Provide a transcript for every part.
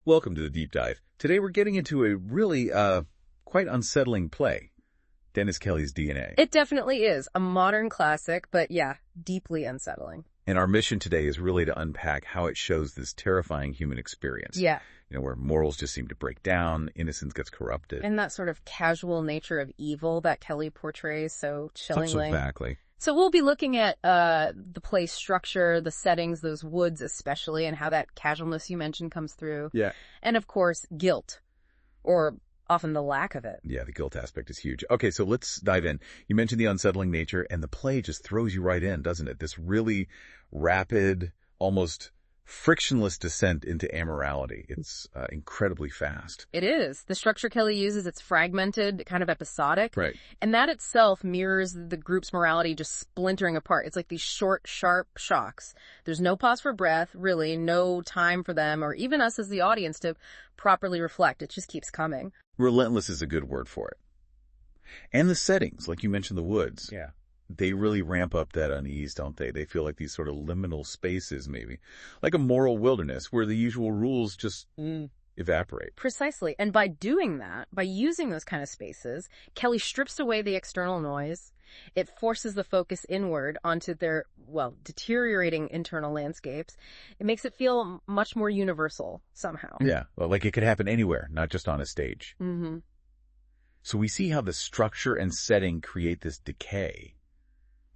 Welcome to the Deep Dive. Today we're getting into a really, quite unsettling play, Dennis Kelly's DNA. It definitely is. A modern classic, but yeah, deeply unsettling. And our mission today is really to unpack how it shows this terrifying human experience. Yeah. Where morals just seem to break down, innocence gets corrupted. And that sort of casual nature of evil that Kelly portrays so chillingly. Exactly. So we'll be looking at the play structure, the settings, those woods especially, and how that casualness you mentioned comes through. Yeah. And of course, guilt, or often the lack of it. Yeah, the guilt aspect is huge. Okay, so let's dive in. You mentioned the unsettling nature, and the play just throws you right in, doesn't it? This really rapid, almost frictionless descent into amorality. It's incredibly fast. It is. The structure Kelly uses, it's fragmented, kind of episodic. Right. And that itself mirrors the group's morality just splintering apart. It's like these short, sharp shocks. There's no pause for breath, really, no time for them, or even us as the audience to properly reflect. It just keeps coming. Relentless is a good word for it. And the settings, like you mentioned, the woods. Yeah. They really ramp up that unease, don't they? They feel like these sort of liminal spaces, maybe. Like a moral wilderness where the usual rules just evaporate. Precisely. And by doing that, by using those kind of spaces, Kelly strips away the external noise. It forces the focus inward onto their, deteriorating internal landscapes. It makes it feel much more universal somehow. Yeah, well, like it could happen anywhere, not just on a stage. Mm-hmm. So we see how the structure and setting create this decay.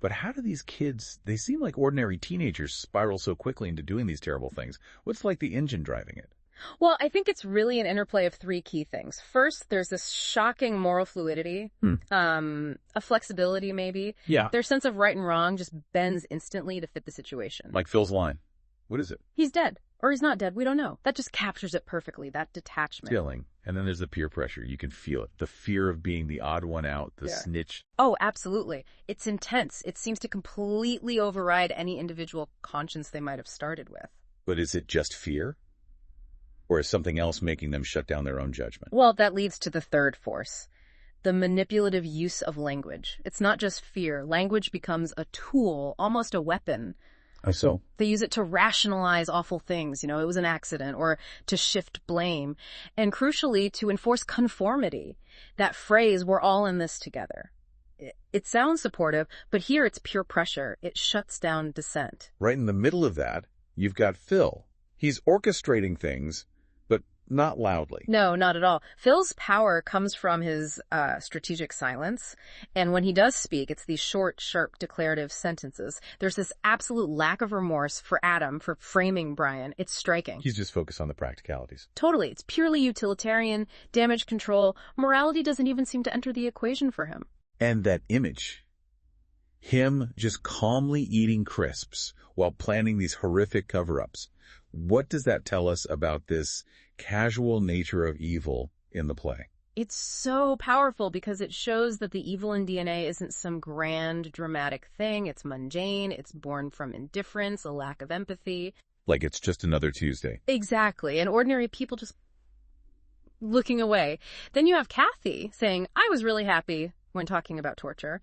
But how do these kids, they seem like ordinary teenagers, spiral so quickly into doing these terrible things? What's like the engine driving it? Well, I think it's really an interplay of three key things. First, there's this shocking moral fluidity, a flexibility maybe. Yeah. Their sense of right and wrong just bends instantly to fit the situation. Like Phil's line. What is it? He's dead. Or he's not dead. We don't know. That just captures it perfectly, that detachment. Feeling. And then there's the peer pressure. You can feel it. The fear of being the odd one out, the snitch. Oh, absolutely. It's intense. It seems to completely override any individual conscience they might have started with. But is it just fear? Or is something else making them shut down their own judgment? Well, that leads to the third force. The manipulative use of language. It's not just fear. Language becomes a tool, almost a weapon. Oh, so? They use it to rationalize awful things, it was an accident, or to shift blame. And crucially, to enforce conformity. That phrase, we're all in this together. It sounds supportive, but here it's pure pressure. It shuts down dissent. Right in the middle of that, you've got Phil. He's orchestrating things, but not loudly. No, not at all. Phil's power comes from his strategic silence. And when he does speak, it's these short, sharp, declarative sentences. There's this absolute lack of remorse for Adam for framing Brian. It's striking. He's just focused on the practicalities. Totally. It's purely utilitarian, damage control. Morality doesn't even seem to enter the equation for him. And that image, him just calmly eating crisps while planning these horrific cover-ups. What does that tell us about this casual nature of evil in the play? It's so powerful because it shows that the evil in DNA isn't some grand, dramatic thing. It's mundane. It's born from indifference, a lack of empathy. Like it's just another Tuesday. Exactly. And ordinary people just looking away. Then you have Kathy saying, I was really happy when talking about torture.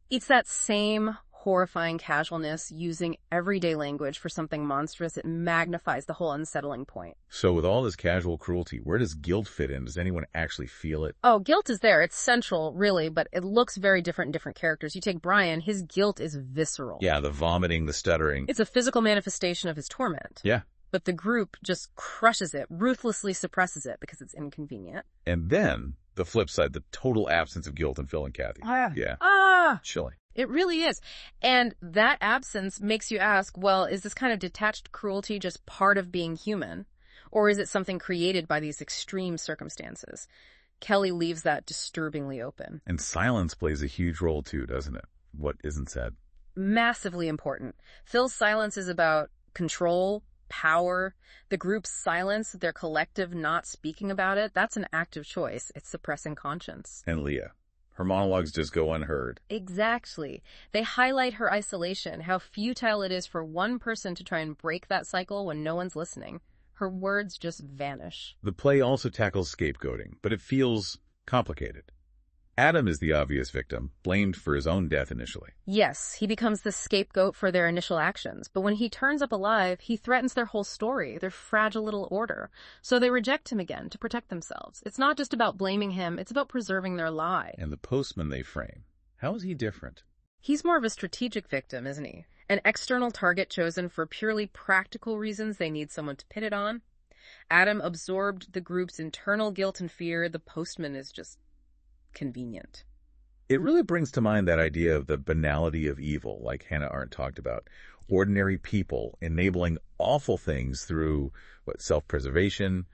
It's that same horrifying casualness using everyday language for something monstrous. It magnifies the whole unsettling point. So with all this casual cruelty, where does guilt fit in? Does anyone actually feel it? Oh, guilt is there. It's central, really, but it looks very different in different characters. You take Brian, his guilt is visceral. Yeah, the vomiting, the stuttering. It's a physical manifestation of his torment. Yeah. But the group just crushes it, ruthlessly suppresses it because it's inconvenient. And then the flip side, the total absence of guilt in Phil and Kathy. Yeah. Chilling. It really is. And that absence makes you ask, well, is this kind of detached cruelty just part of being human? Or is it something created by these extreme circumstances? Kelly leaves that disturbingly open. And silence plays a huge role too, doesn't it? What isn't said. Massively important. Phil's silence is about control, power. The group's silence, their collective not speaking about it, that's an active choice. It's suppressing conscience. And Leah. Her monologues just go unheard. Exactly. They highlight her isolation, how futile it is for one person to try and break that cycle when no one's listening. Her words just vanish. The play also tackles scapegoating, but it feels complicated. Adam is the obvious victim, blamed for his own death initially. Yes, he becomes the scapegoat for their initial actions, but when he turns up alive, he threatens their whole story, their fragile little order. So they reject him again to protect themselves. It's not just about blaming him, it's about preserving their lie. And the postman they frame, how is he different? He's more of a strategic victim, isn't he? An external target chosen for purely practical reasons they need someone to pin it on. Adam absorbed the group's internal guilt and fear. The postman is just convenient. It really brings to mind that idea of the banality of evil, like Hannah Arendt talked about. Ordinary people enabling awful things through, self-preservation,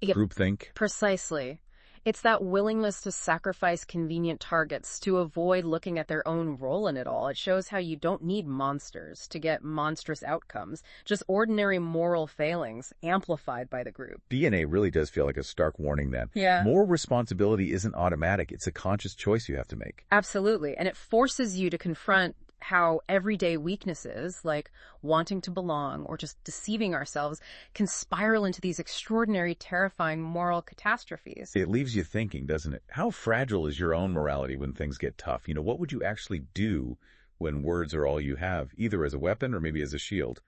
groupthink. Precisely. It's that willingness to sacrifice convenient targets to avoid looking at their own role in it all. It shows how you don't need monsters to get monstrous outcomes, just ordinary moral failings amplified by the group. DNA really does feel like a stark warning then. Yeah. Moral responsibility isn't automatic. It's a conscious choice you have to make. Absolutely. And it forces you to confront how everyday weaknesses, like wanting to belong or just deceiving ourselves, can spiral into these extraordinary, terrifying moral catastrophes. It leaves you thinking, doesn't it? How fragile is your own morality when things get tough? What would you actually do when words are all you have, either as a weapon or maybe as a shield?